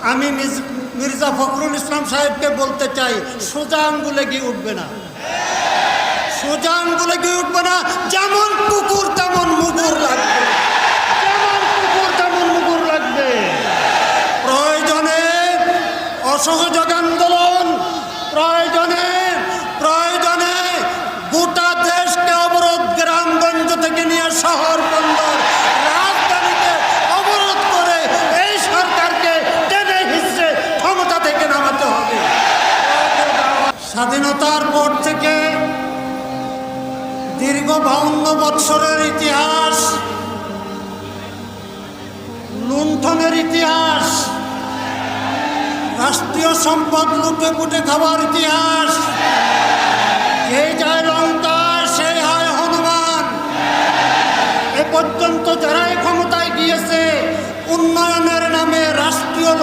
আমি মির্জা ফখরুল ইসলাম সাহেবকে বলতে চাই, সোজা আঙ্গুলে গিয়ে উঠবে না, সোজা আঙ্গুলে গিয়ে উঠবে না। যেমন কুকুর তেমন মুগুর লাগবে, যেমন কুকুর তেমন মুগুর লাগবে। প্রয়োজনে অসহযোগ আন্দোলন, প্রয়োজনে প্রয়োজনে গোটা দেশকে অবরোধ, গ্রামগঞ্জ থেকে নিয়ে শহর বন্দর রাজধানীকে অবরোধ করে এই সরকারকে টেনে হিচড়ে ক্ষমতা থেকে নামাতে হবে। স্বাধীনতার পর থেকে দীর্ঘ 52 বৎসরের ইতিহাস, লুণ্ঠনের ইতিহাস, রাষ্ট্রীয় সম্পদ লুটে পুটে খাওয়ার ইতিহাস। যে যায় লঙ্কা সেই হয় হনুমান। এ পর্যন্ত যারাই ক্ষমতায় গিয়েছে উন্নয়নের নামে রাষ্ট্রীয়